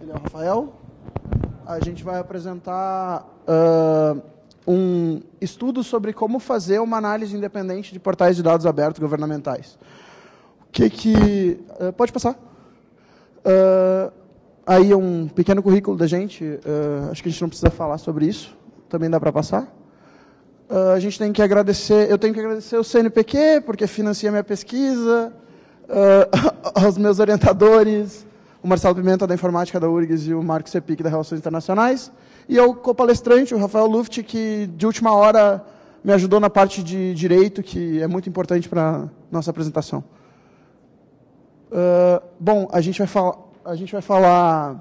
Ele é o Rafael. A gente vai apresentar um estudo sobre como fazer uma análise independente de portais de dados abertos governamentais. Pode passar. Aí é um pequeno currículo da gente. Acho que a gente não precisa falar sobre isso. Também dá para passar. A gente tem que agradecer. Eu tenho que agradecer o CNPq, porque financia minha pesquisa, aos meus orientadores, o Marcelo Pimenta, da Informática da URGS, e o Marco Sepic, da Relações Internacionais, e ao copalestrante, o Rafael Luft, que de última hora me ajudou na parte de Direito, que é muito importante para a nossa apresentação. Bom, a gente vai falar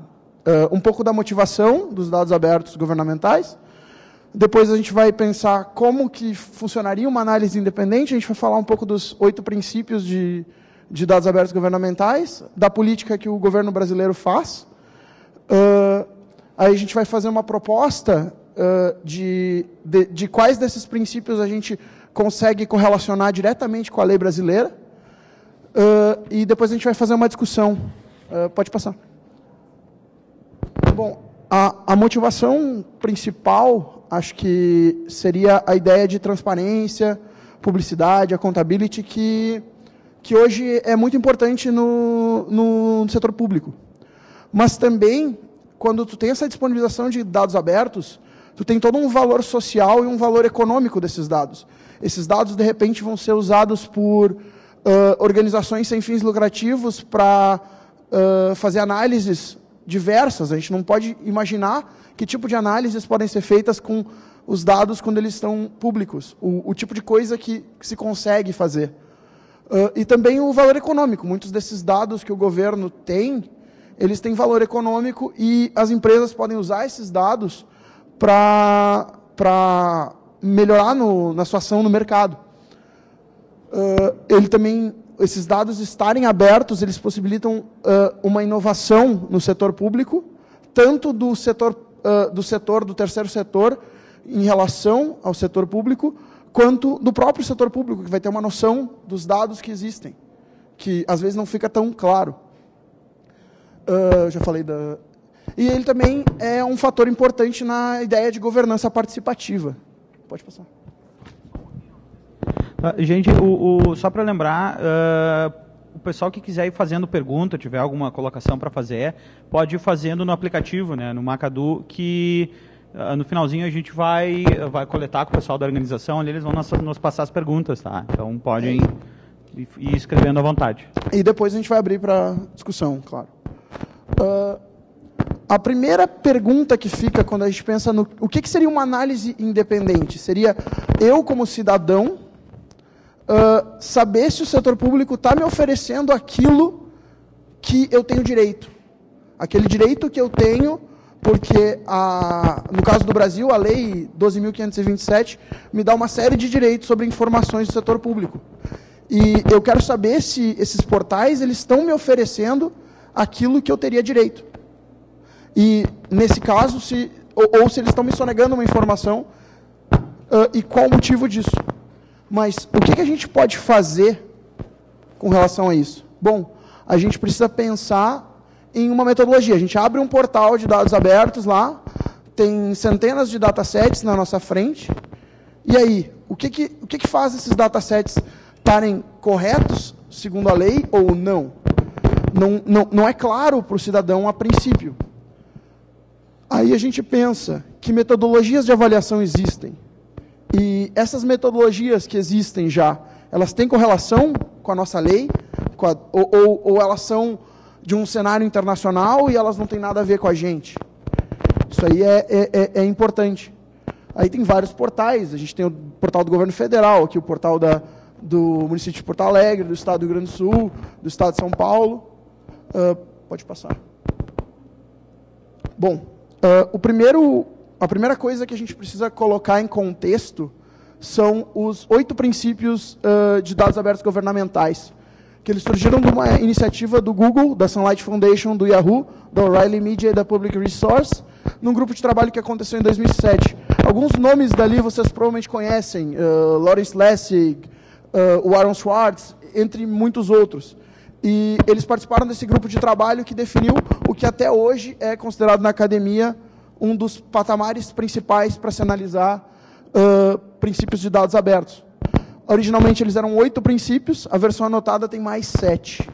um pouco da motivação dos dados abertos governamentais. Depois a gente vai pensar como que funcionaria uma análise independente. A gente vai falar um pouco dos 8 princípios de dados abertos governamentais, da política que o governo brasileiro faz. Aí a gente vai fazer uma proposta de quais desses princípios a gente consegue correlacionar diretamente com a lei brasileira. E depois a gente vai fazer uma discussão. Pode passar. Bom, a motivação principal, acho que seria a ideia de transparência, publicidade, accountability, que hoje é muito importante no setor público. Mas também, quando tu tem essa disponibilização de dados abertos, tu tem todo um valor social e um valor econômico desses dados. Esses dados, de repente, vão ser usados por organizações sem fins lucrativos para fazer análises diversas. A gente não pode imaginar que tipo de análises podem ser feitas com os dados quando eles estão públicos, o tipo de coisa que se consegue fazer. E também o valor econômico. Muitos desses dados que o governo tem, eles têm valor econômico e as empresas podem usar esses dados para melhorar na sua ação no mercado. Esses dados estarem abertos, eles possibilitam uma inovação no setor público, tanto do do terceiro setor em relação ao setor público, quanto do próprio setor público, que vai ter uma noção dos dados que existem, que às vezes não fica tão claro. Já falei da... E ele também é um fator importante na ideia de governança participativa. Pode passar. Gente, só para lembrar, o pessoal que quiser ir fazendo pergunta, tiver alguma colocação para fazer, pode ir fazendo no aplicativo, né, no Macadu, que no finalzinho a gente vai coletar com o pessoal da organização, ali eles vão nos passar as perguntas, tá? Então podem ir escrevendo à vontade. E depois a gente vai abrir para discussão, claro. A primeira pergunta que fica quando a gente pensa no... O que seria uma análise independente? Seria eu, como cidadão, saber se o setor público está me oferecendo aquilo que eu tenho direito. Aquele direito que eu tenho, porque, no caso do Brasil, a Lei 12.527 me dá uma série de direitos sobre informações do setor público. E eu quero saber se esses portais eles estão me oferecendo aquilo que eu teria direito. E, nesse caso, ou se eles estão me sonegando uma informação, e qual o motivo disso. Mas o que a gente pode fazer com relação a isso? Bom, a gente precisa pensar em uma metodologia. A gente abre um portal de dados abertos lá, tem centenas de datasets na nossa frente, e aí, o que faz esses datasets estarem corretos, segundo a lei, ou não? Não é claro para o cidadão a princípio. Aí a gente pensa que metodologias de avaliação existem. E essas metodologias que existem já, elas têm correlação com a nossa lei, ou elas são de um cenário internacional e elas não têm nada a ver com a gente? Isso aí é importante. Aí tem vários portais, a gente tem o portal do governo federal, aqui o portal do município de Porto Alegre, do estado do Rio Grande do Sul, do estado de São Paulo. Pode passar. Bom, a primeira coisa que a gente precisa colocar em contexto são os 8 princípios de dados abertos governamentais, que eles surgiram de uma iniciativa do Google, da Sunlight Foundation, do Yahoo, da O'Reilly Media e da Public Resource, num grupo de trabalho que aconteceu em 2007. Alguns nomes dali vocês provavelmente conhecem, Lawrence Lessig, o Aaron Swartz, entre muitos outros. E eles participaram desse grupo de trabalho que definiu o que até hoje é considerado na academia um dos patamares principais para se analisar princípios de dados abertos. Originalmente eles eram 8 princípios, a versão anotada tem mais 7.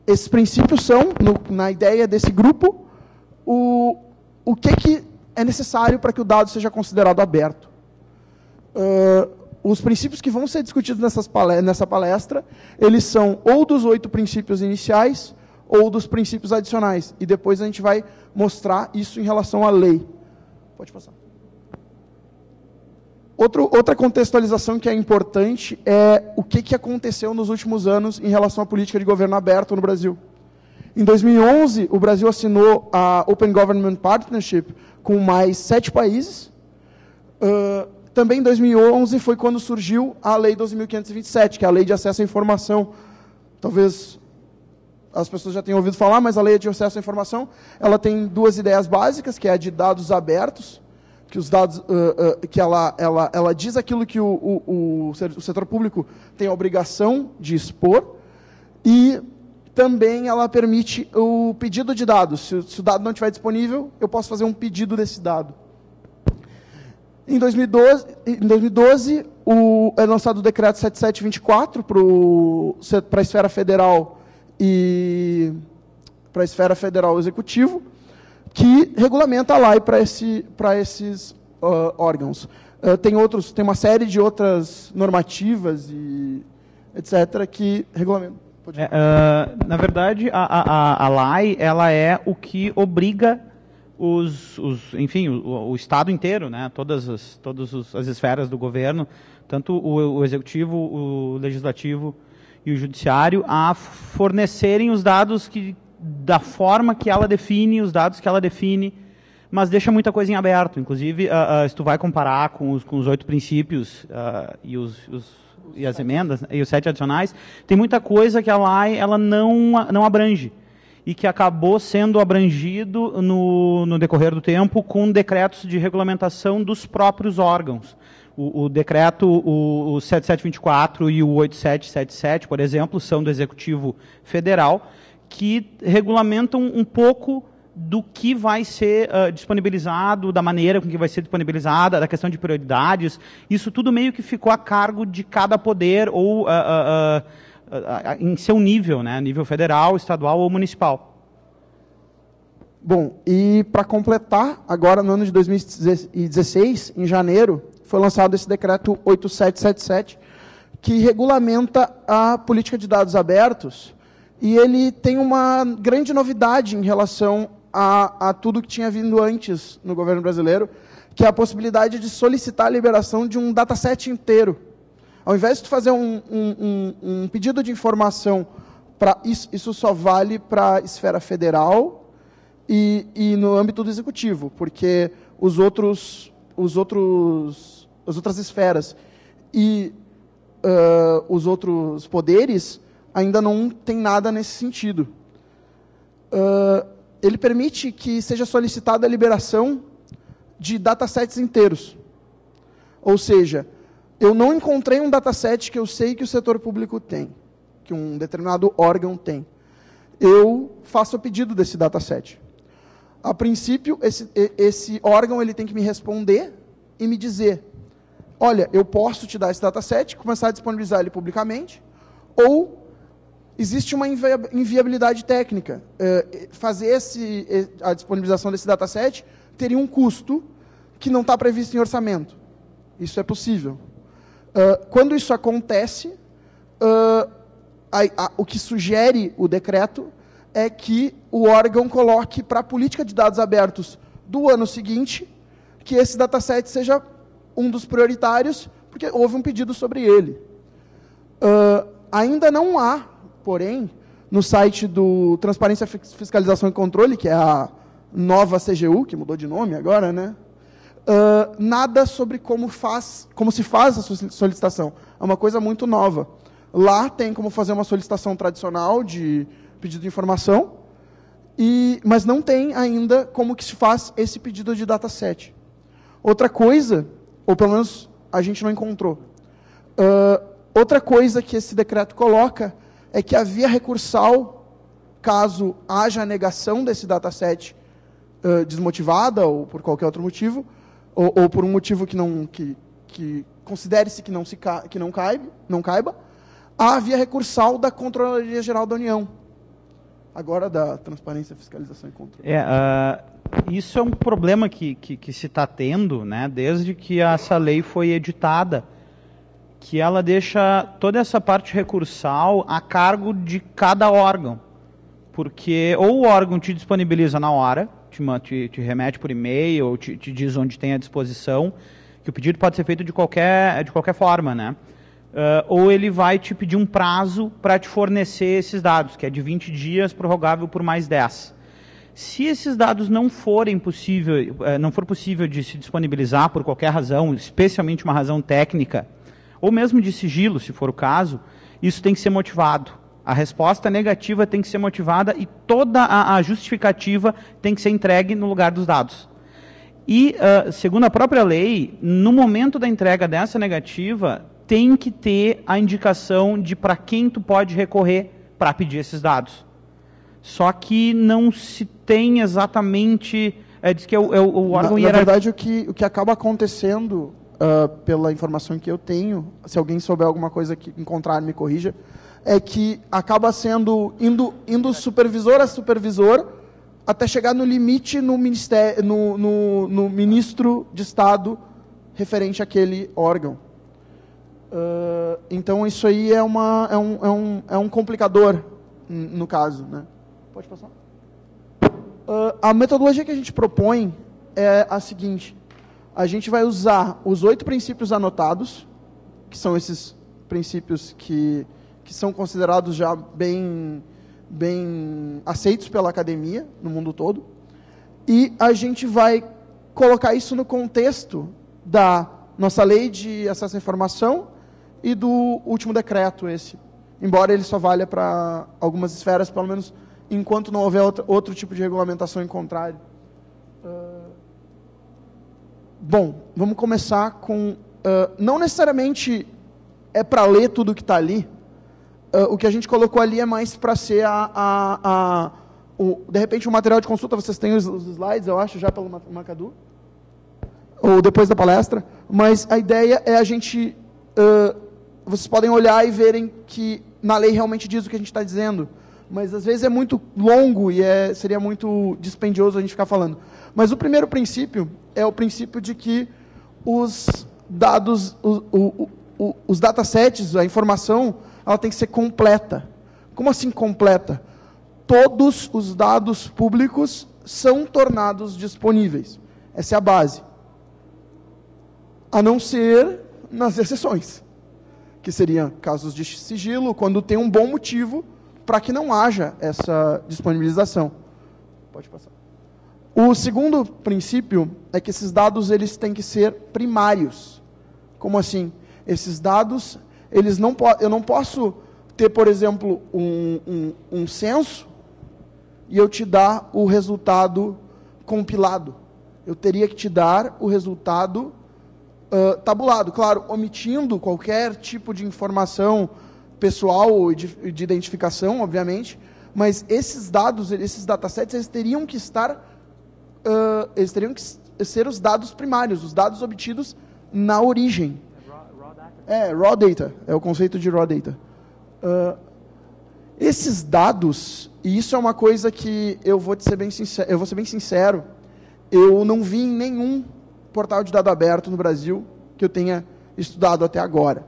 Esses princípios são, na ideia desse grupo, o que é necessário para que o dado seja considerado aberto. Os princípios que vão ser discutidos nessa palestra, eles são ou dos 8 princípios iniciais, ou dos princípios adicionais. E depois a gente vai mostrar isso em relação à lei. Pode passar. Outra contextualização que é importante é o que aconteceu nos últimos anos em relação à política de governo aberto no Brasil. Em 2011, o Brasil assinou a Open Government Partnership com mais 7 países. Também em 2011 foi quando surgiu a Lei 12.527, que é a Lei de Acesso à Informação. Talvez as pessoas já tenham ouvido falar, mas a Lei de Acesso à Informação, ela tem 2 ideias básicas, que é a de dados abertos, que os dados, que ela diz aquilo que o setor público tem a obrigação de expor, e também ela permite o pedido de dados. Se o dado não estiver disponível, eu posso fazer um pedido desse dado. Em 2012 é lançado o Decreto 7724 para a esfera federal e para a esfera federal executivo, que regulamenta a lei para esses órgãos. Tem uma série de outras normativas e etc. que regulamentam. Na verdade, a lei ela é o que obriga enfim, o Estado inteiro, né, todas as esferas do governo, tanto o Executivo, o Legislativo e o Judiciário, a fornecerem os dados da forma que ela define, os dados que ela define, mas deixa muita coisa em aberto. Inclusive, se tu vai comparar com os 8 princípios e as emendas, e os 7 adicionais, tem muita coisa que a lei ela não abrange, e que acabou sendo abrangido no decorrer do tempo com decretos de regulamentação dos próprios órgãos. O decreto, o 7724 e o 8777, por exemplo, são do Executivo Federal, que regulamentam um pouco do que vai ser disponibilizado, da maneira com que vai ser disponibilizada, da questão de prioridades. Isso tudo meio que ficou a cargo de cada poder ou em seu nível, né? Nível federal, estadual ou municipal. Bom, e para completar, agora no ano de 2016, em janeiro, foi lançado esse decreto 8777, que regulamenta a política de dados abertos, e ele tem uma grande novidade em relação a tudo que tinha vindo antes no governo brasileiro, que é a possibilidade de solicitar a liberação de um dataset inteiro. Ao invés de tu fazer um pedido de informação, isso só vale para a esfera federal e no âmbito do executivo, porque as outras esferas e os outros poderes ainda não tem nada nesse sentido. Ele permite que seja solicitada a liberação de datasets inteiros. Ou seja, eu não encontrei um dataset que eu sei que o setor público tem, que um determinado órgão tem. Eu faço o pedido desse dataset. A princípio, esse órgão ele tem que me responder e me dizer, olha, eu posso te dar esse dataset, começar a disponibilizar ele publicamente, ou existe uma inviabilidade técnica. Fazer a disponibilização desse dataset teria um custo que não está previsto em orçamento. Isso é possível. Quando isso acontece, o que sugere o decreto é que o órgão coloque para a política de dados abertos do ano seguinte, que esse dataset seja um dos prioritários, porque houve um pedido sobre ele. Ainda não há, porém, no site do Transparência, Fiscalização e Controle, que é a nova CGU, que mudou de nome agora, né? Nada sobre como se faz a solicitação. É uma coisa muito nova. Lá tem como fazer uma solicitação tradicional de pedido de informação, mas não tem ainda como que se faz esse pedido de dataset. Outra coisa, ou pelo menos a gente não encontrou, Outra coisa que esse decreto coloca é que a via recursal, caso haja a negação desse dataset desmotivada ou por qualquer outro motivo, ou por um motivo que considere-se que não caiba, a via recursal da Controladoria Geral da União. Agora da Transparência, Fiscalização e Controle. Isso é um problema que se está tendo, né, desde que essa lei foi editada, que ela deixa toda essa parte recursal a cargo de cada órgão. Porque ou o órgão te disponibiliza na hora, te remete por e-mail, ou te diz onde tem a disposição, que o pedido pode ser feito de qualquer forma, né? Ou ele vai te pedir um prazo para te fornecer esses dados, que é de 20 dias, prorrogável por mais 10. Se esses dados não for possível de se disponibilizar por qualquer razão, especialmente uma razão técnica, ou mesmo de sigilo, se for o caso, isso tem que ser motivado. A resposta negativa tem que ser motivada e toda a justificativa tem que ser entregue no lugar dos dados. E, segundo a própria lei, no momento da entrega dessa negativa, tem que ter a indicação de para quem tu pode recorrer para pedir esses dados. Só que não se tem exatamente... diz que é o órgão hierárquico. Na verdade, o que acaba acontecendo, pela informação que eu tenho, se alguém souber alguma coisa que encontrar, me corrija, é que acaba sendo indo supervisor a supervisor até chegar no limite no ministro de Estado referente àquele órgão. Então isso aí é um complicador no caso, né? Pode passar. A metodologia que a gente propõe é a seguinte: a gente vai usar os 8 princípios anotados, que são esses princípios que são considerados já bem aceitos pela academia no mundo todo, e a gente vai colocar isso no contexto da nossa lei de acesso à informação e do último decreto embora ele só valha para algumas esferas, pelo menos enquanto não houver outro tipo de regulamentação em contrário. Bom, vamos começar com... não necessariamente é para ler tudo que está ali. O que a gente colocou ali é mais para ser de repente, o material de consulta, vocês têm os slides, eu acho, já pelo Macadu, ou depois da palestra, mas a ideia é a gente... vocês podem olhar e verem que na lei realmente diz o que a gente está dizendo, mas às vezes é muito longo e seria muito dispendioso a gente ficar falando. Mas o primeiro princípio é o princípio de que os dados, os datasets, a informação, ela tem que ser completa. Como assim completa? Todos os dados públicos são tornados disponíveis. Essa é a base. A não ser nas exceções, que seriam casos de sigilo, quando tem um bom motivo para que não haja essa disponibilização. Pode passar. O segundo princípio é que esses dados eles têm que ser primários. Como assim? Esses dados, eu não posso ter, por exemplo, um censo e eu te dar o resultado compilado. Eu teria que te dar o resultado tabulado, claro, omitindo qualquer tipo de informação pessoal ou de identificação, obviamente, mas esses dados, esses datasets, eles teriam que ser os dados primários, os dados obtidos na origem. Raw data, é o conceito de raw data. Esses dados, e isso é uma coisa que eu vou ser bem sincero, eu não vi em nenhum portal de dado aberto no Brasil que eu tenha estudado até agora.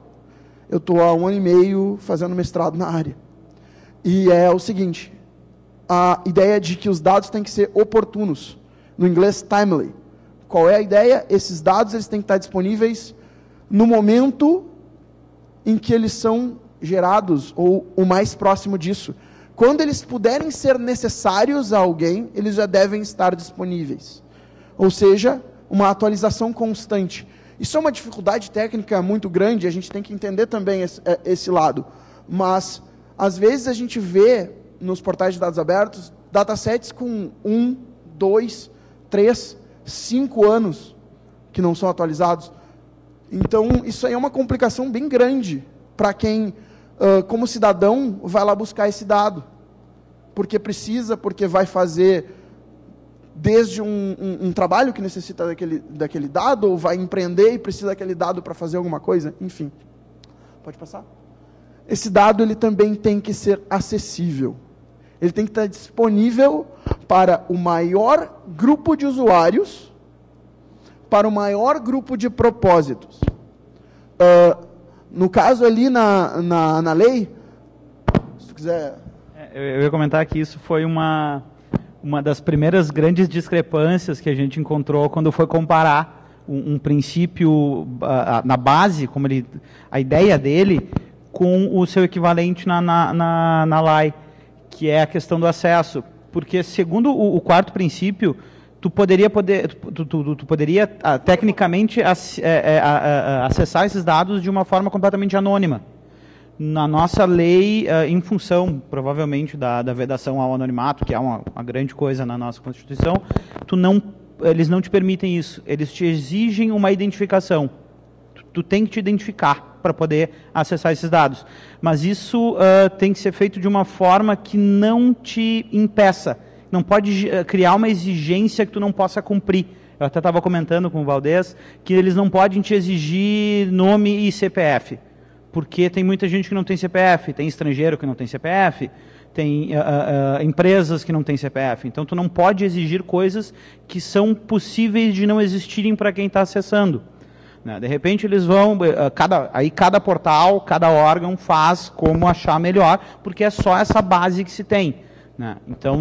Eu estou há 1 ano e meio fazendo mestrado na área. E é o seguinte, a ideia de que os dados têm que ser oportunos, no inglês timely. Qual é a ideia? Esses dados eles têm que estar disponíveis no momento em que eles são gerados, ou o mais próximo disso. Quando eles puderem ser necessários a alguém, eles já devem estar disponíveis. Ou seja, uma atualização constante. Isso é uma dificuldade técnica muito grande, a gente tem que entender também esse lado. Mas, às vezes, a gente vê nos portais de dados abertos, datasets com 1, 2, 3, 5 anos que não são atualizados. Então, isso aí é uma complicação bem grande para quem, como cidadão, vai lá buscar esse dado. Porque precisa, porque vai fazer desde um trabalho que necessita daquele dado, ou vai empreender e precisa daquele dado para fazer alguma coisa, enfim. Pode passar? Esse dado ele também tem que ser acessível. Ele tem que estar disponível para o maior grupo de usuários, para o maior grupo de propósitos. No caso ali na lei, se tu quiser... Eu ia comentar que isso foi uma das primeiras grandes discrepâncias que a gente encontrou quando foi comparar um princípio na base, como a ideia dele, com o seu equivalente na LAI, que é a questão do acesso. Porque, segundo o quarto princípio, tu poderia tecnicamente acessar esses dados de uma forma completamente anônima. Na nossa lei, em função, provavelmente, da vedação ao anonimato, que é uma grande coisa na nossa Constituição, eles não te permitem isso. Eles te exigem uma identificação. Tu tem que te identificar para poder acessar esses dados. Mas isso tem que ser feito de uma forma que não te impeça. Não pode criar uma exigência que tu não possa cumprir. Eu até estava comentando com o Valdez que eles não podem te exigir nome e CPF. Porque tem muita gente que não tem CPF, tem estrangeiro que não tem CPF, tem empresas que não têm CPF. Então, tu não pode exigir coisas que são possíveis de não existirem para quem está acessando. De repente, eles vão... cada portal, cada órgão faz como achar melhor, porque é só essa base que se tem. Então,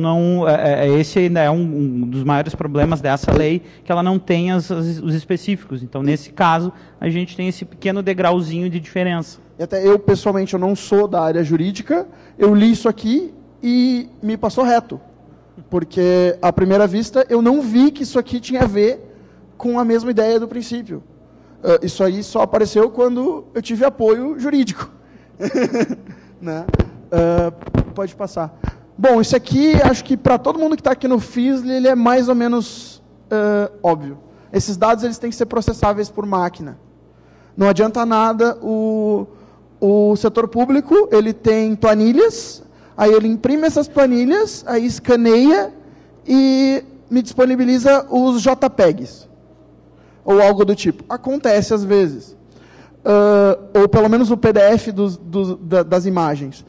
esse ainda é um dos maiores problemas dessa lei, que ela não tem os específicos. Então, nesse caso, a gente tem esse pequeno degrauzinho de diferença. E até eu, pessoalmente, eu não sou da área jurídica, eu li isso aqui e me passou reto. Porque, à primeira vista, eu não vi que isso aqui tinha a ver com a mesma ideia do princípio. Isso aí só apareceu quando eu tive apoio jurídico. Né? Pode passar. Bom, isso aqui, acho que para todo mundo que está aqui no FISL, ele é mais ou menos óbvio. Esses dados eles têm que ser processáveis por máquina. Não adianta nada o setor público, ele tem planilhas, aí ele imprime essas planilhas, aí escaneia e me disponibiliza os JPEGs. Ou algo do tipo. Acontece às vezes. Ou pelo menos o PDF das imagens.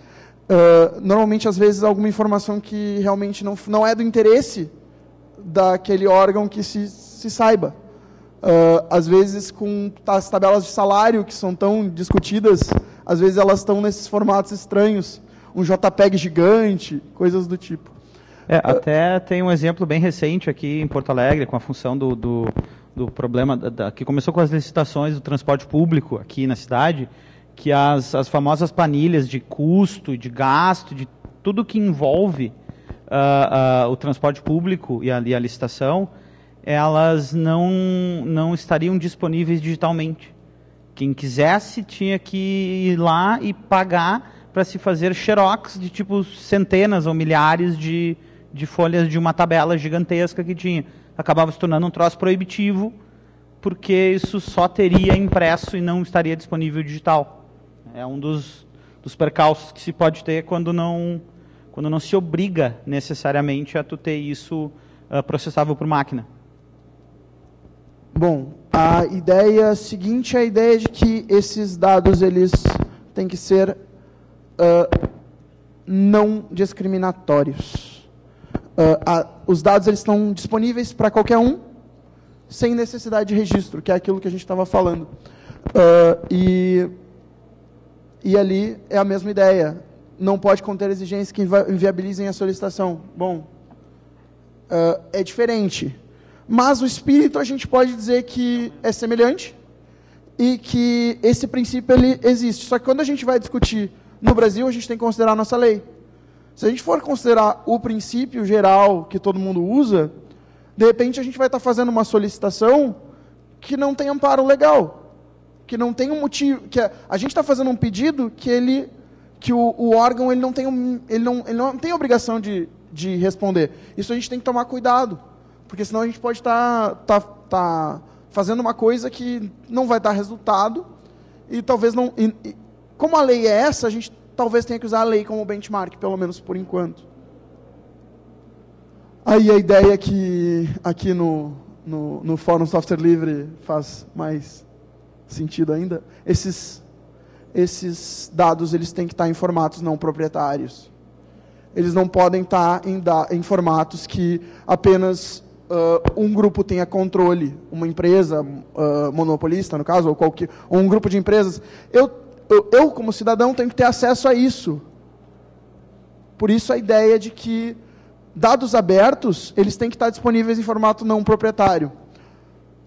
Normalmente, às vezes, alguma informação que realmente não é do interesse daquele órgão que se saiba. Às vezes, com as tabelas de salário que são tão discutidas, às vezes elas estão nesses formatos estranhos. Um JPEG gigante, coisas do tipo. Até tem um exemplo bem recente aqui em Porto Alegre, com a função do problema, que começou com as licitações do transporte público aqui na cidade, que as famosas planilhas de custo, de gasto, de tudo que envolve o transporte público e a licitação, elas não estariam disponíveis digitalmente. Quem quisesse tinha que ir lá e pagar para se fazer xerox de tipo centenas ou milhares de folhas de uma tabela gigantesca que tinha. Acabava se tornando um troço proibitivo, porque isso só teria impresso e não estaria disponível digital. É um dos percalços que se pode ter quando não se obriga necessariamente a tu ter isso processável por máquina. Bom, a ideia seguinte é a ideia de que esses dados eles têm que ser não discriminatórios. Os dados eles estão disponíveis para qualquer um, sem necessidade de registro, que é aquilo que a gente estava falando. E ali é a mesma ideia. Não pode conter exigências que inviabilizem a solicitação. Bom, é diferente. Mas o espírito a gente pode dizer que é semelhante e que esse princípio ele existe. Só que quando a gente vai discutir no Brasil, a gente tem que considerar a nossa lei. Se a gente for considerar o princípio geral que todo mundo usa, de repente a gente vai estar fazendo uma solicitação que não tem amparo legal, que não tem um motivo, que a gente está fazendo um pedido que o órgão ele não tem obrigação de responder. Isso a gente tem que tomar cuidado, porque senão a gente pode estar fazendo uma coisa que não vai dar resultado e talvez não como a lei é essa, a gente talvez tenha que usar a lei como benchmark, pelo menos por enquanto. Aí a ideia que aqui no Fórum Software Livre faz mais sentido ainda, esses dados eles têm que estar em formatos não proprietários. Eles não podem estar em formatos que apenas um grupo tenha controle, uma empresa monopolista, no caso, ou um grupo de empresas. Eu, como cidadão, tenho que ter acesso a isso. Por isso a ideia de que dados abertos, eles têm que estar disponíveis em formato não proprietário.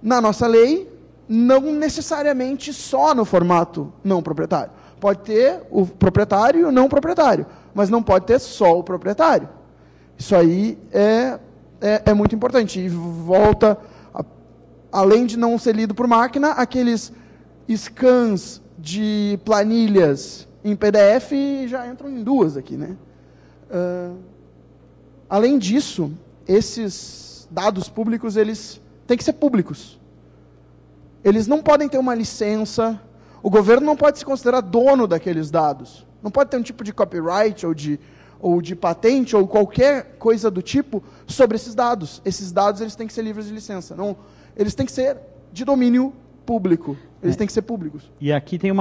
Na nossa lei, não necessariamente só no formato não proprietário. Pode ter o proprietário e o não proprietário, mas não pode ter só o proprietário. Isso aí é muito importante. E volta, além de não ser lido por máquina, aqueles scans de planilhas em PDF já entram em duas aqui, né? Além disso, esses dados públicos, eles têm que ser públicos. Eles não podem ter uma licença, o governo não pode se considerar dono daqueles dados. Não pode ter um tipo de copyright ou de patente ou qualquer coisa do tipo sobre esses dados. Esses dados eles têm que ser livres de licença. Não, eles têm que ser de domínio público. Eles têm que ser públicos. E aqui tem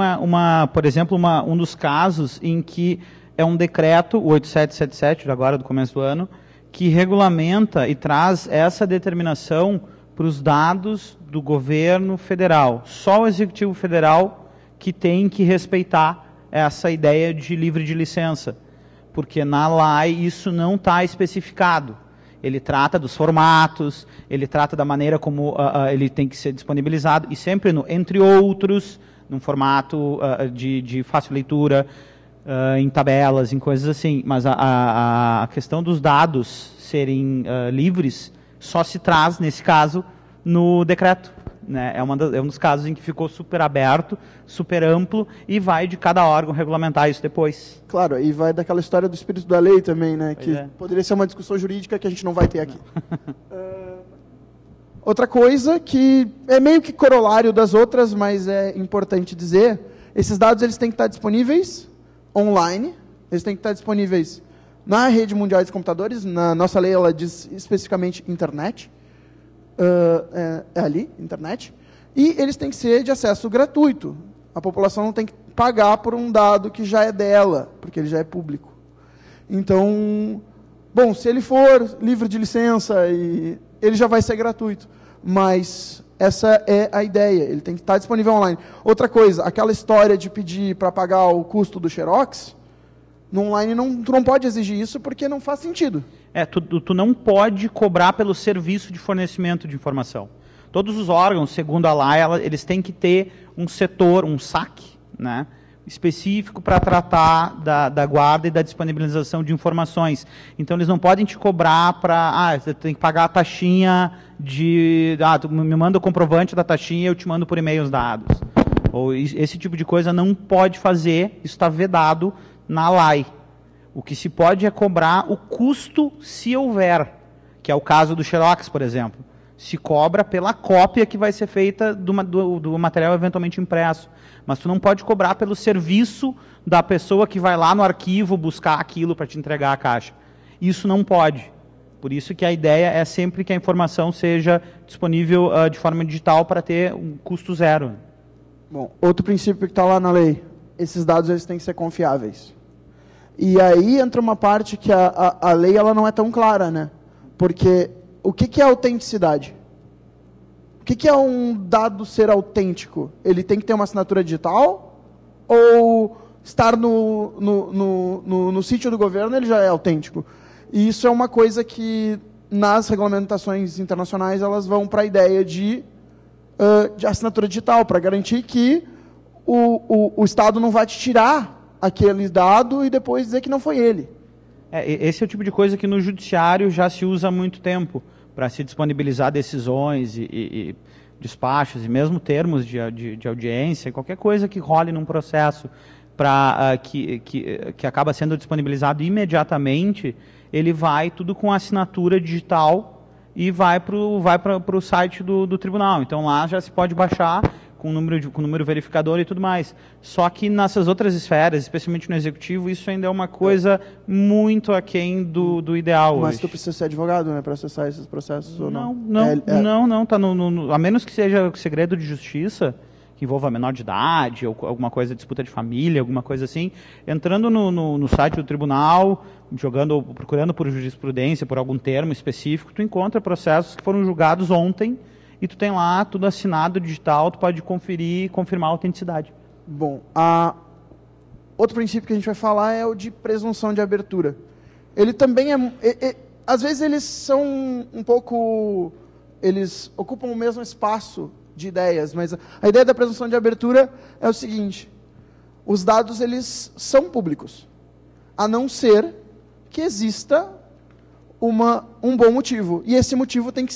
por exemplo, um dos casos em que é um decreto, o 8777, agora do começo do ano, que regulamenta e traz essa determinação para os dados do governo federal. Só o Executivo Federal que tem que respeitar essa ideia de livre de licença, porque na lei isso não está especificado. Ele trata dos formatos, ele trata da maneira como ele tem que ser disponibilizado, e sempre, entre outros, num formato de fácil leitura, em tabelas, em coisas assim. Mas a questão dos dados serem livres só se traz, nesse caso, no decreto. Né? É um dos casos em que ficou super aberto, super amplo, e vai de cada órgão regulamentar isso depois. Claro, e vai daquela história do espírito da lei também, né? Que poderia ser uma discussão jurídica que a gente não vai ter aqui. Outra coisa que é meio que corolário das outras, mas é importante dizer, esses dados eles têm que estar disponíveis online, eles têm que estar disponíveis na rede mundial de computadores. Na nossa lei ela diz especificamente internet. É ali, internet, e eles têm que ser de acesso gratuito. A população não tem que pagar por um dado que já é dela, porque ele já é público. Então, bom, se ele for livre de licença, ele já vai ser gratuito, mas essa é a ideia, ele tem que estar disponível online. Outra coisa, aquela história de pedir para pagar o custo do Xerox, no online tu não pode exigir isso porque não faz sentido. Tu não pode cobrar pelo serviço de fornecimento de informação. Todos os órgãos, segundo a lei, eles têm que ter um setor, um SAC, né, específico para tratar da guarda e da disponibilização de informações. Então, eles não podem te cobrar para... você tem que pagar a taxinha tu me manda o comprovante da taxinha e eu te mando por e-mail os dados. Ou esse tipo de coisa não pode fazer, isso está vedado na lei. O que se pode é cobrar o custo, se houver, que é o caso do Xerox, por exemplo. Se cobra pela cópia que vai ser feita do material eventualmente impresso. Mas tu não pode cobrar pelo serviço da pessoa que vai lá no arquivo buscar aquilo para te entregar a caixa. Isso não pode. Por isso que a ideia é sempre que a informação seja disponível de forma digital para ter um custo zero. Bom, outro princípio que está lá na lei, esses dados eles têm que ser confiáveis. E aí entra uma parte que a lei ela não é tão clara, né? Porque o que é autenticidade? O que é um dado ser autêntico? Ele tem que ter uma assinatura digital? Ou estar no sítio do governo ele já é autêntico? E isso é uma coisa que nas regulamentações internacionais elas vão para a ideia de assinatura digital, para garantir que o Estado não vai te tirar aquele dado e depois dizer que não foi ele. Esse é o tipo de coisa que no judiciário já se usa há muito tempo, para se disponibilizar decisões e despachos, e mesmo termos de audiência, qualquer coisa que role num processo que acaba sendo disponibilizado imediatamente, ele vai tudo com assinatura digital e vai para o site do tribunal. Então lá já se pode baixar com número verificador e tudo mais. Só que nessas outras esferas, especialmente no executivo, isso ainda é uma coisa muito aquém do ideal. Mas hoje. tu precisa ser advogado, né, para acessar esses processos ou não? Não, tá a menos que seja segredo de justiça, que envolva menor de idade, ou alguma coisa, disputa de família, alguma coisa assim, entrando no site do tribunal, procurando por jurisprudência, por algum termo específico, tu encontra processos que foram julgados ontem, e tu tem lá tudo assinado, digital, tu pode conferir e confirmar a autenticidade. Bom, outro princípio que a gente vai falar é o de presunção de abertura. Ele também às vezes eles são um pouco... Eles ocupam o mesmo espaço de ideias, mas a ideia da presunção de abertura é o seguinte: os dados, eles são públicos, a não ser que exista um bom motivo. E esse motivo tem que,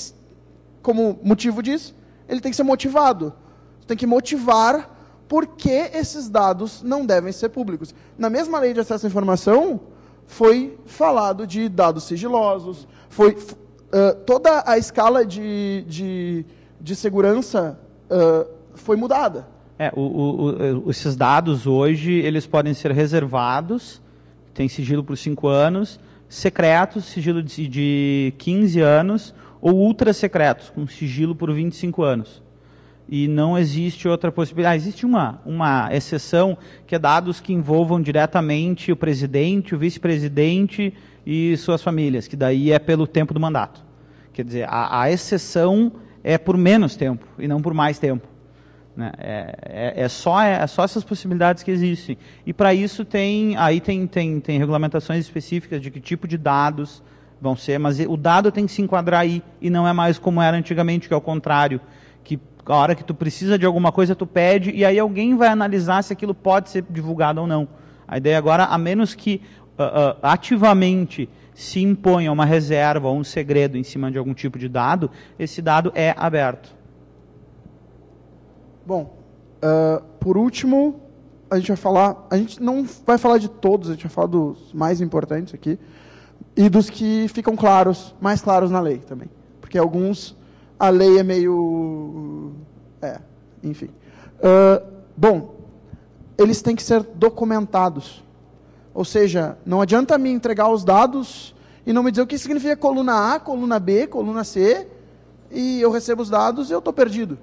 como motivo diz, ele tem que ser motivado. Você tem que motivar por que esses dados não devem ser públicos. Na mesma lei de acesso à informação, foi falado de dados sigilosos, toda a escala de segurança foi mudada. Esses dados hoje, eles podem ser reservados, tem sigilo por 5 anos, secretos, sigilo de 15 anos, ou ultra secretos, com sigilo por 25 anos. E não existe outra possibilidade. Existe uma exceção, que é dados que envolvam diretamente o presidente, o vice-presidente e suas famílias, que daí é pelo tempo do mandato. Quer dizer, a exceção é por menos tempo e não por mais tempo. Né? É só essas possibilidades que existem. E para isso tem regulamentações específicas de que tipo de dados vão ser, mas o dado tem que se enquadrar aí, e não é mais como era antigamente, que é o contrário, que a hora que tu precisa de alguma coisa, tu pede, e aí alguém vai analisar se aquilo pode ser divulgado ou não. A ideia agora, a menos que ativamente se imponha uma reserva ou um segredo em cima de algum tipo de dado, esse dado é aberto. Bom, por último, a gente não vai falar de todos, a gente vai falar dos mais importantes aqui, e dos que ficam mais claros na lei também. Porque alguns, a lei é meio... enfim. Bom, eles têm que ser documentados. Ou seja, não adianta me entregar os dados e não me dizer o que significa coluna A, coluna B, coluna C, e eu recebo os dados e eu estou perdido.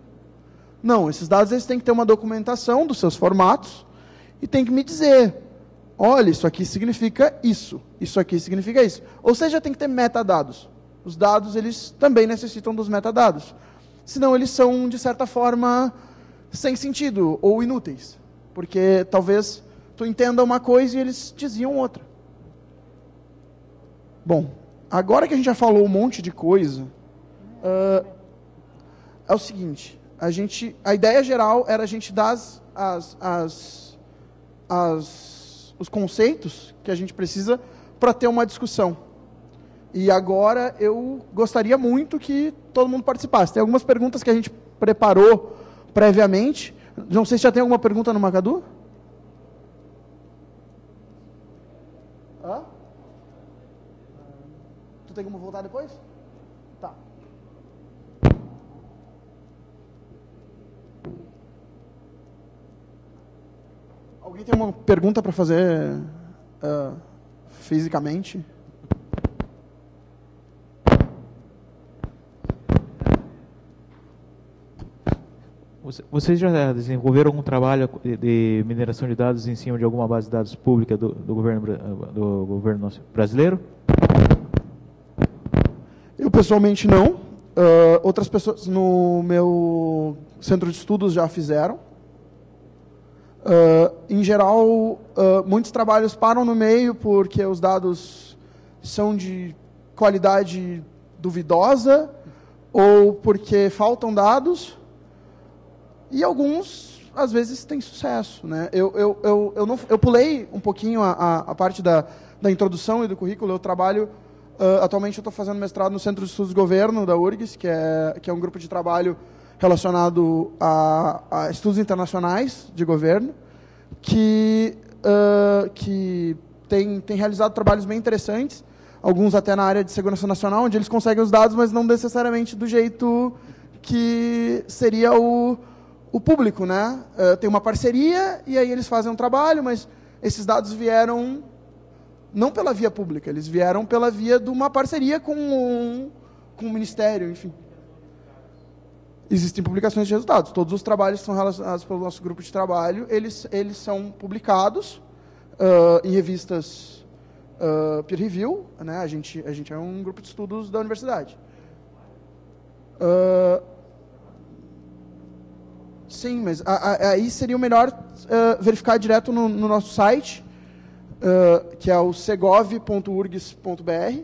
Não, esses dados eles têm que ter uma documentação dos seus formatos e tem que me dizer, olha, isso aqui significa isso aqui significa isso. Ou seja, tem que ter metadados. Os dados, eles também necessitam dos metadados. Senão eles são, de certa forma, sem sentido ou inúteis. Porque talvez tu entenda uma coisa e eles diziam outra. Bom, agora que a gente já falou um monte de coisa, é o seguinte, a ideia geral era a gente dar os conceitos que a gente precisa para ter uma discussão. E agora eu gostaria muito que todo mundo participasse. Tem algumas perguntas que a gente preparou previamente. Não sei se já tem alguma pergunta no Macadu? Tu tem como voltar depois? Tá. Alguém tem uma pergunta para fazer fisicamente? Vocês já desenvolveram algum trabalho de mineração de dados em cima de alguma base de dados pública do governo brasileiro? Eu pessoalmente não. Outras pessoas no meu centro de estudos já fizeram. Em geral, muitos trabalhos param no meio porque os dados são de qualidade duvidosa ou porque faltam dados. E alguns, às vezes, têm sucesso. Né? Eu pulei um pouquinho a parte da introdução e do currículo. Eu trabalho, atualmente eu estou fazendo mestrado no Centro de Estudos de Governo da URGS, que é um grupo de trabalho relacionado a estudos internacionais de governo, que tem realizado trabalhos bem interessantes, alguns até na área de segurança nacional, onde eles conseguem os dados, mas não necessariamente do jeito que seria o o público, né? Tem uma parceria e aí eles fazem um trabalho, mas esses dados vieram não pela via pública, eles vieram pela via de uma parceria com o Ministério, enfim. Existem publicações de resultados. Todos os trabalhos que são relacionados pelo nosso grupo de trabalho, eles são publicados em revistas peer review, né? A gente é um grupo de estudos da universidade. Sim, mas aí seria o melhor verificar direto no nosso site, que é o segov.urgs.br,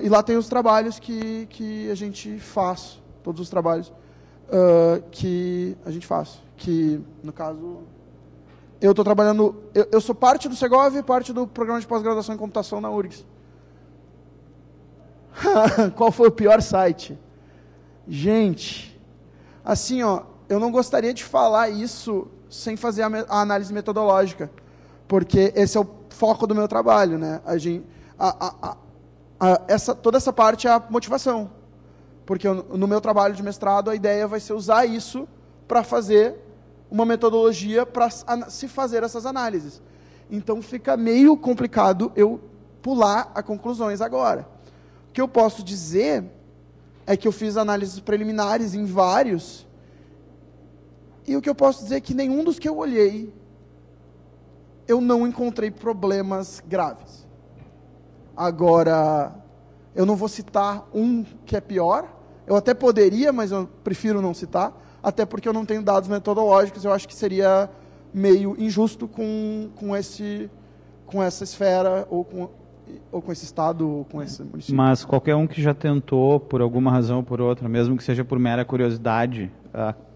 e lá tem os trabalhos que a gente faz, todos os trabalhos que a gente faz. Que, no caso, eu estou trabalhando, eu sou parte do Segov e parte do programa de pós-graduação em computação na URGS. Qual foi o pior site? Gente, assim, eu não gostaria de falar isso sem fazer a análise metodológica, porque esse é o foco do meu trabalho, né? Toda essa parte é a motivação, porque no meu trabalho de mestrado a ideia vai ser usar isso para fazer uma metodologia para se fazer essas análises. Então fica meio complicado eu pular a conclusões agora. O que eu posso dizer é que eu fiz análises preliminares em vários, e o que eu posso dizer é que nenhum dos que eu olhei, eu não encontrei problemas graves. Agora, eu não vou citar um que é pior, eu até poderia, mas eu prefiro não citar, até porque eu não tenho dados metodológicos, eu acho que seria meio injusto com essa esfera, ou com esse estado, ou com esse município. Mas qualquer um que já tentou, por alguma razão ou por outra, mesmo que seja por mera curiosidade,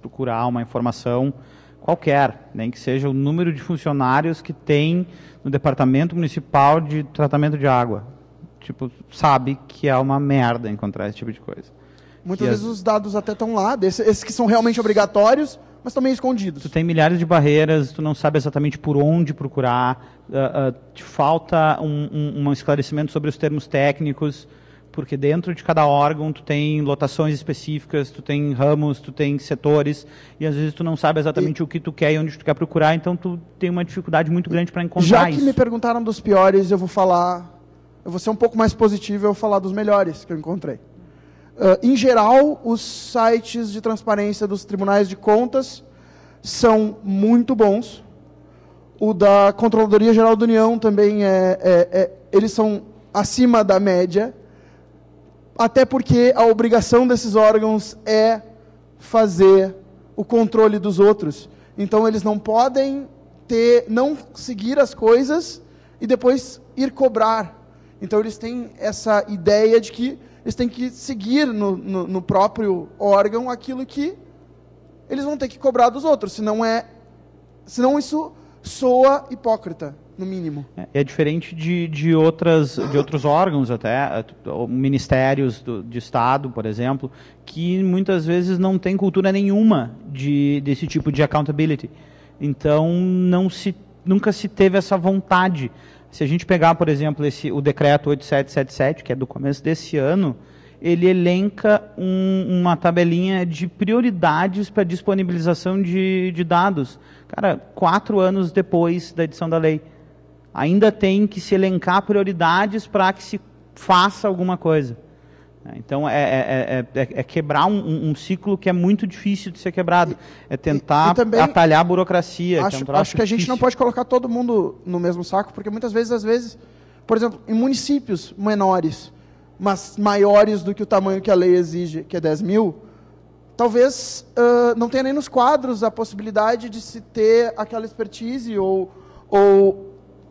procurar uma informação qualquer, nem que seja o número de funcionários que tem no Departamento Municipal de Tratamento de Água, tipo, sabe que é uma merda encontrar esse tipo de coisa. Muitas vezes os dados até estão lá, esses que são realmente obrigatórios, mas estão meio escondidos. Tu tem milhares de barreiras, tu não sabe exatamente por onde procurar, te falta um esclarecimento sobre os termos técnicos, porque dentro de cada órgão tu tem lotações específicas, tu tem ramos, tu tem setores, e às vezes tu não sabe exatamente o que tu quer e onde tu quer procurar, então tu tem uma dificuldade muito grande para encontrar Já isso. que me perguntaram dos piores, eu vou ser um pouco mais positivo, eu vou falar dos melhores que eu encontrei. Em geral, os sites de transparência dos tribunais de contas são muito bons. O da Controladoria Geral da União também eles são acima da média, até porque a obrigação desses órgãos é fazer o controle dos outros. Então, eles não podem não seguir as coisas e depois ir cobrar. Então, eles têm essa ideia de que eles têm que seguir no próprio órgão aquilo que eles vão ter que cobrar dos outros, senão isso soa hipócrita, no mínimo. É diferente de outros órgãos até, ministérios de Estado, por exemplo, que muitas vezes não tem cultura nenhuma desse tipo de accountability. Então, nunca se teve essa vontade. Se a gente pegar, por exemplo, o decreto 8777, que é do começo desse ano, ele elenca uma tabelinha de prioridades para disponibilização de dados. Cara, 4 anos depois da edição da lei, ainda tem que se elencar prioridades para que se faça alguma coisa. Então, é quebrar um ciclo que é muito difícil de ser quebrado. É tentar atalhar a burocracia. Acho que a gente não pode colocar todo mundo no mesmo saco, porque muitas vezes, por exemplo, em municípios menores, mas maiores do que o tamanho que a lei exige, que é 10 mil, talvez não tenha nem nos quadros a possibilidade de se ter aquela expertise, ou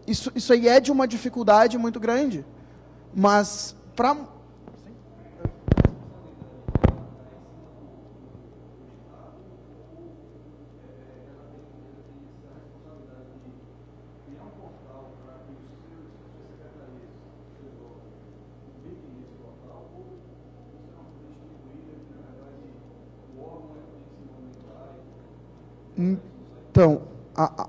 isso aí é de uma dificuldade muito grande. Mas, Então,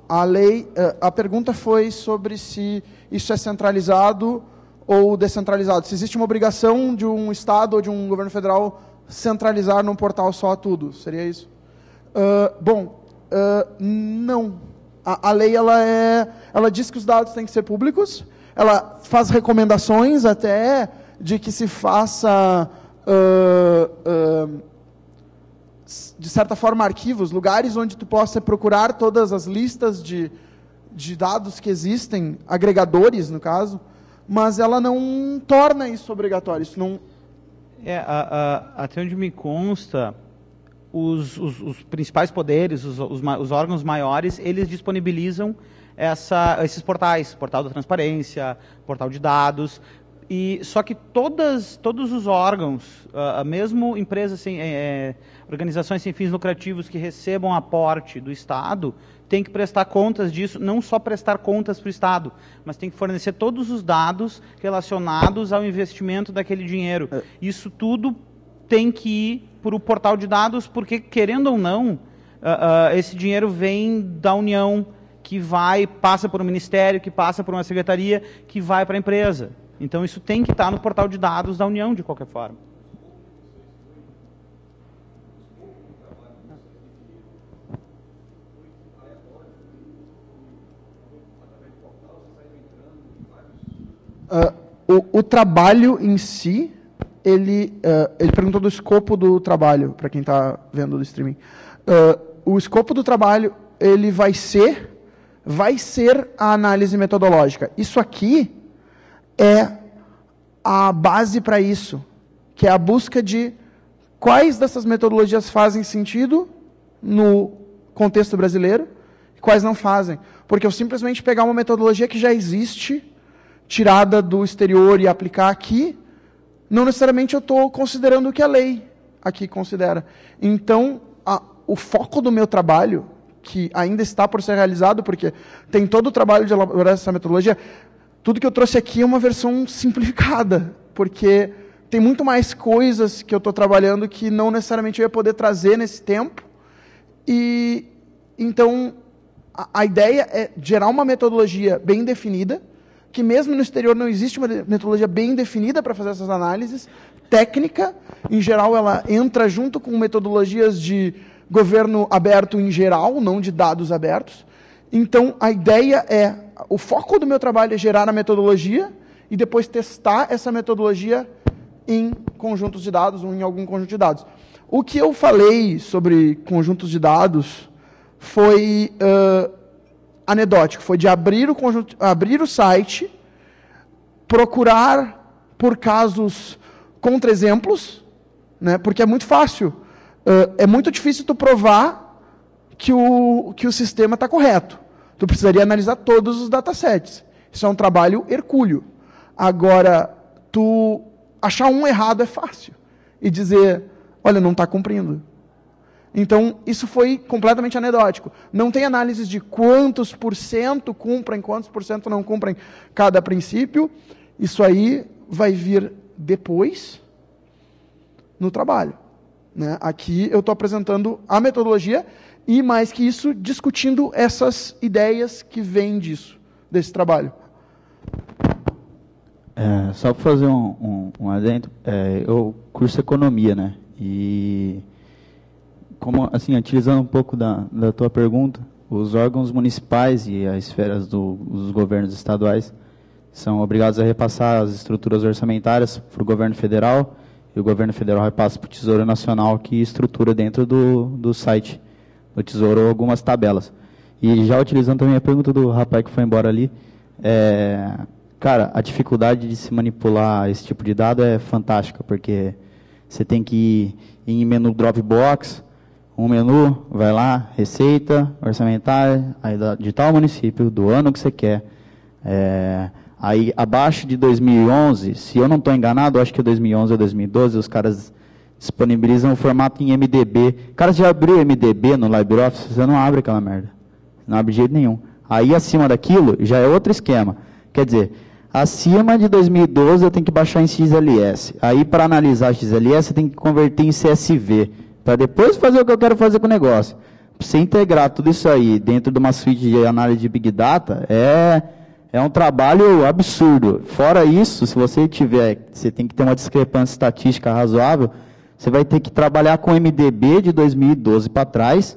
a lei, a pergunta foi sobre se isso é centralizado ou descentralizado. Se existe uma obrigação de um Estado ou de um governo federal centralizar num portal só tudo, seria isso? Não. A lei ela diz que os dados têm que ser públicos, ela faz recomendações até de que se faça, de certa forma, arquivos, lugares onde tu possa procurar todas as listas de dados que existem, agregadores, no caso, mas ela não torna isso obrigatório. Isso não... Até onde me consta, os principais poderes, os órgãos maiores, eles disponibilizam esses portais, portal da transparência, portal de dados, só que todos os órgãos, mesmo empresas, organizações sem fins lucrativos que recebam aporte do Estado, tem que prestar contas disso, não só prestar contas para o Estado, mas tem que fornecer todos os dados relacionados ao investimento daquele dinheiro. Isso tudo tem que ir para o portal de dados, porque, querendo ou não, esse dinheiro vem da União, que passa por um ministério, que passa por uma secretaria, que vai para a empresa. Então, isso tem que estar no portal de dados da União, de qualquer forma. O trabalho em si, ele perguntou do escopo do trabalho, para quem está vendo do streaming. O escopo do trabalho, ele vai ser a análise metodológica. Isso aqui é a base para isso, que é a busca de quais dessas metodologias fazem sentido no contexto brasileiro e quais não fazem. Porque eu simplesmente pegar uma metodologia que já existe, tirada do exterior e aplicar aqui, não necessariamente eu estou considerando o que a lei aqui considera. Então, o foco do meu trabalho, que ainda está por ser realizado, porque tem todo o trabalho de elaborar essa metodologia, tudo que eu trouxe aqui é uma versão simplificada, porque tem muito mais coisas que eu estou trabalhando que não necessariamente eu ia poder trazer nesse tempo. E então, a ideia é gerar uma metodologia bem definida, que mesmo no exterior não existe uma metodologia bem definida para fazer essas análises, técnica, em geral ela entra junto com metodologias de governo aberto em geral, não de dados abertos. Então, a ideia o foco do meu trabalho é gerar a metodologia e depois testar essa metodologia em conjuntos de dados ou em algum conjunto de dados. O que eu falei sobre conjuntos de dados foi anedótico, foi de abrir o site, procurar por casos contra-exemplos, né, porque é muito fácil. É muito difícil tu provar que o sistema está correto. Tu precisaria analisar todos os datasets. Isso é um trabalho hercúleo. Agora, tu achar um errado é fácil. E dizer, olha, não está cumprindo. Então, isso foi completamente anedótico. Não tem análises de quantos por cento cumprem, quantos por cento não cumprem cada princípio. Isso aí vai vir depois no trabalho. Né? Aqui eu estou apresentando a metodologia e, mais que isso, discutindo essas ideias que vêm desse trabalho. Só para fazer um adendo, eu curso economia, né? E, como, assim, utilizando um pouco da tua pergunta, os órgãos municipais e as esferas dos governos estaduais são obrigados a repassar as estruturas orçamentárias para o governo federal, e o governo federal repassa para o Tesouro Nacional, que estrutura dentro do site do Tesouro algumas tabelas. E já utilizando também a pergunta do rapaz que foi embora ali, cara, a dificuldade de se manipular esse tipo de dado é fantástica, porque você tem que ir em menu Dropbox, um menu, vai lá, receita, orçamentária, aí de tal município, do ano que você quer. Aí, abaixo de 2011, se eu não estou enganado, acho que é 2011 ou 2012, os caras disponibilizam o formato em MDB. Cara, você já abriu o MDB no LibreOffice? Você não abre aquela merda. Não abre de jeito nenhum. Aí, acima daquilo, já é outro esquema. Quer dizer, acima de 2012, eu tenho que baixar em XLS. Aí, para analisar XLS, eu tenho que converter em CSV, para depois fazer o que eu quero fazer com o negócio. Para você integrar tudo isso aí dentro de uma suite de análise de Big Data, é um trabalho absurdo. Fora isso, se você tem que ter uma discrepância estatística razoável, Você vai ter que trabalhar com MDB de 2012 para trás,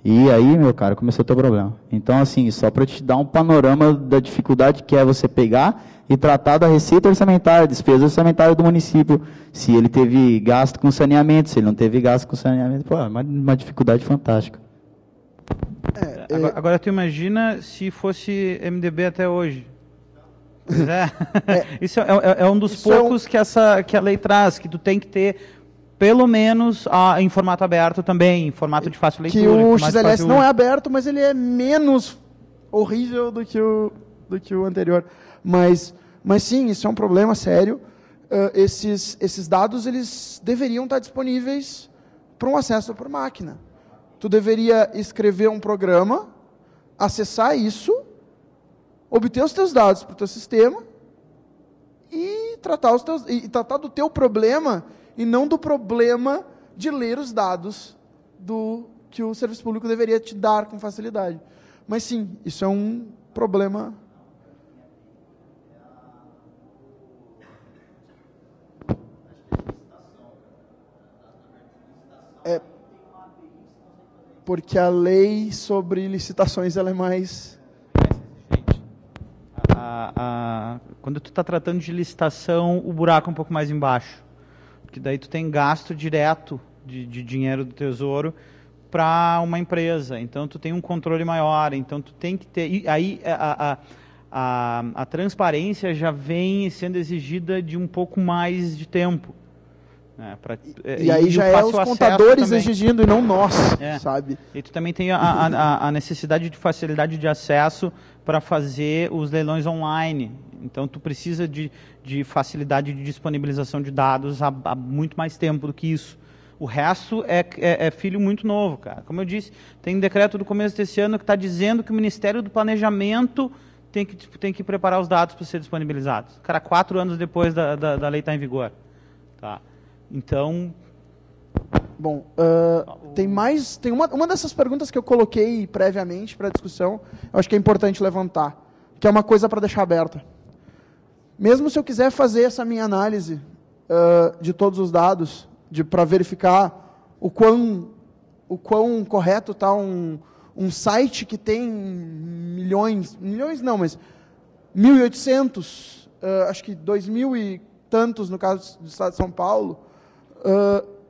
e aí, meu cara, começou a ter problema. Então, assim, só para te dar um panorama da dificuldade que é você pegar e tratar da receita orçamentária, despesa orçamentária do município, se ele teve gasto com saneamento, se ele não teve gasto com saneamento, pô, é uma dificuldade fantástica. Agora, tu imagina se fosse MDB até hoje. Pois é. Isso é um dos poucos que a lei traz, que tu tem que ter pelo menos em formato aberto também, em formato de fácil leitura. Que o XLS não é aberto, mas ele é menos horrível do que o anterior. Mas sim, isso é um problema sério. Esses dados eles deveriam estar disponíveis para um acesso por máquina. Tu deveria escrever um programa, acessar isso, obter os teus dados para o teu sistema e tratar do teu problema e não do problema de ler os dados que o serviço público deveria te dar com facilidade. Mas sim, isso é um problema. Porque a lei sobre licitações ela é mais... Quando tu está tratando de licitação, o buraco é um pouco mais embaixo. Porque daí tu tem gasto direto de dinheiro do Tesouro para uma empresa. Então, tu tem um controle maior. Então, tu tem que ter... E aí, a transparência já vem sendo exigida de um pouco mais de tempo. E aí já é os contadores exigindo e não nós, sabe? E tu também tem a necessidade de facilidade de acesso para fazer os leilões online. Então, tu precisa de facilidade de disponibilização de dados há muito mais tempo do que isso. O resto é filho muito novo, cara. Como eu disse, tem um decreto do começo desse ano que está dizendo que o Ministério do Planejamento tem que preparar os dados para ser disponibilizados. Cara, 4 anos depois da lei estar em vigor. Tá? Então... Bom, tem uma dessas perguntas que eu coloquei previamente para a discussão, eu acho que é importante levantar, que é uma coisa para deixar aberta. Mesmo se eu quiser fazer essa minha análise de todos os dados, para verificar o quão correto está um site que tem milhões não, mas 1.800, acho que 2.000 e tantos no caso do estado de São Paulo,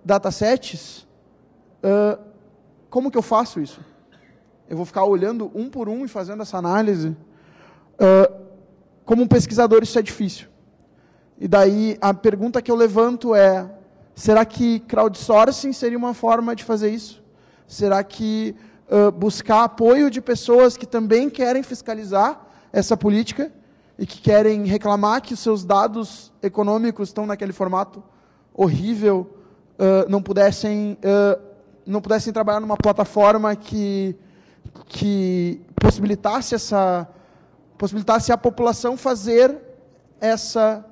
datasets, como que eu faço isso? Eu vou ficar olhando um por um e fazendo essa análise? Como um pesquisador isso é difícil. E daí a pergunta que eu levanto é, será que crowdsourcing seria uma forma de fazer isso? Será que buscar apoio de pessoas que também querem fiscalizar essa política e que querem reclamar que os seus dados econômicos estão naquele formato horrível, não pudessem trabalhar numa plataforma que possibilitasse a população fazer essa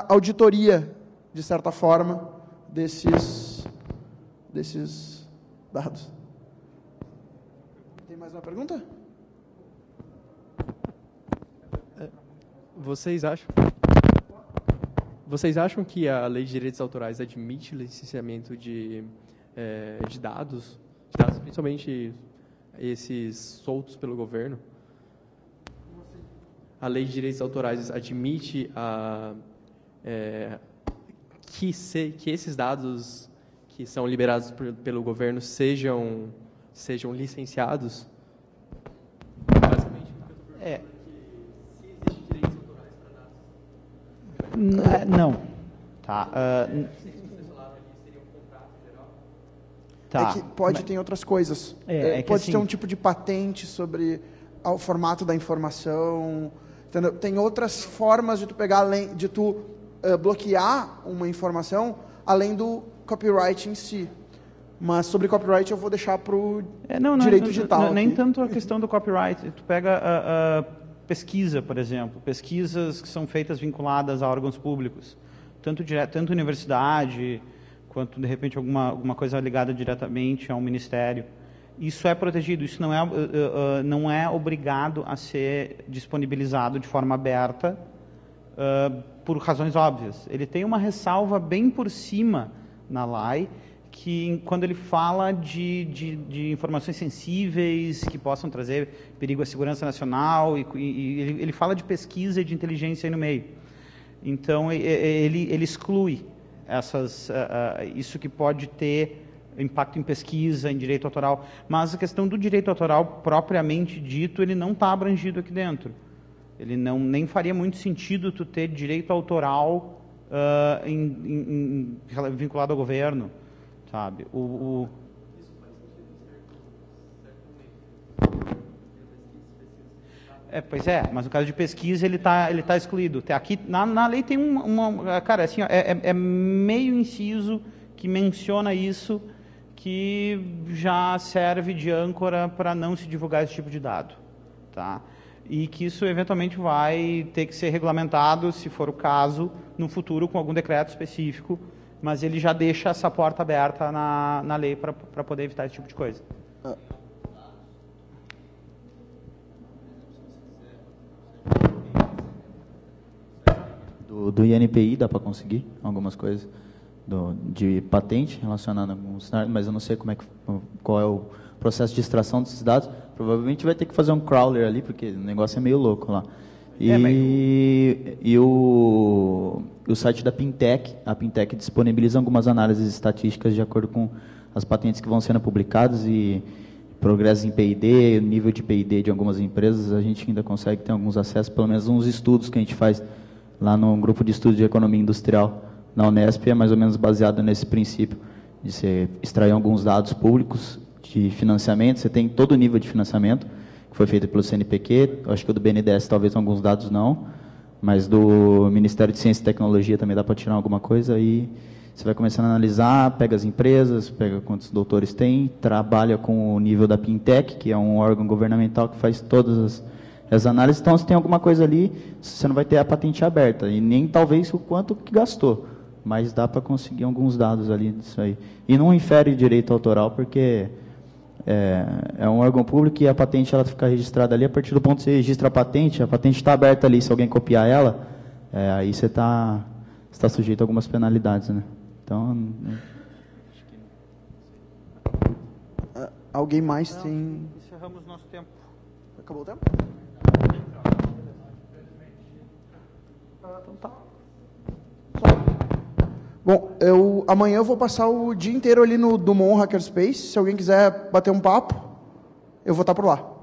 auditoria, de certa forma, desses dados. Tem mais uma pergunta? Vocês acham que a Lei de Direitos Autorais admite licenciamento de dados, principalmente esses soltos pelo governo? A Lei de Direitos Autorais admite que esses dados que são liberados pelo governo sejam licenciados? Basicamente, Não. Tá. É que pode ter outras coisas. Pode ter um tipo de patente sobre o formato da informação. Entendeu? Tem outras formas de tu pegar, de tu bloquear uma informação, além do copyright em si. Mas sobre copyright eu vou deixar para o direito digital. Nem tanto a questão do copyright. Tu pega a pesquisa, por exemplo. Pesquisas que são feitas vinculadas a órgãos públicos. Tanto universidade, quanto, de repente, alguma coisa ligada diretamente a um ministério. Isso é protegido. Isso não é obrigado a ser disponibilizado de forma aberta por razões óbvias. Ele tem uma ressalva bem por cima na LAI, que quando ele fala de informações sensíveis que possam trazer perigo à segurança nacional, e ele fala de pesquisa e de inteligência aí no meio. Então, ele exclui isso que pode ter impacto em pesquisa, em direito autoral, mas a questão do direito autoral propriamente dito, ele não está abrangido aqui dentro. Ele nem faria muito sentido tu ter direito autoral vinculado ao governo, sabe? Pois é, mas no caso de pesquisa ele tá excluído. Aqui na lei tem cara, assim, é meio inciso que menciona isso, que já serve de âncora para não se divulgar esse tipo de dado, tá? E que isso eventualmente vai ter que ser regulamentado, se for o caso, no futuro com algum decreto específico, mas ele já deixa essa porta aberta na lei para poder evitar esse tipo de coisa. Do INPI dá para conseguir algumas coisas de patente relacionada com o cenário, mas eu não sei qual é o processo de extração desses dados. Provavelmente vai ter que fazer um crawler ali, porque o negócio é meio louco lá. E o site da Pintec, a Pintec disponibiliza algumas análises estatísticas de acordo com as patentes que vão sendo publicadas e progresso em P&D, nível de P&D de algumas empresas, a gente ainda consegue ter alguns acessos, pelo menos uns estudos que a gente faz lá no grupo de estudo de economia industrial na Unesp, é mais ou menos baseado nesse princípio de você extrair alguns dados públicos de financiamento. Você tem todo o nível de financiamento, que foi feito pelo CNPq, eu acho que o do BNDES talvez alguns dados não, mas do Ministério de Ciência e Tecnologia também dá para tirar alguma coisa, aí você vai começando a analisar, pega as empresas, pega quantos doutores tem, trabalha com o nível da Pintec, que é um órgão governamental que faz todas as análises. Então, se tem alguma coisa ali, você não vai ter a patente aberta, e nem talvez o quanto que gastou, mas dá para conseguir alguns dados ali disso aí. E não infere direito autoral, porque é um órgão público e a patente ela fica registrada ali. A partir do ponto que você registra a patente está aberta ali. Se alguém copiar ela, aí você está sujeito a algumas penalidades, né? Então, alguém mais tem... Encerramos nosso tempo. Acabou o tempo? Então tá. Bom, amanhã eu vou passar o dia inteiro ali no Dumont Hackerspace. Se alguém quiser bater um papo, eu vou estar por lá.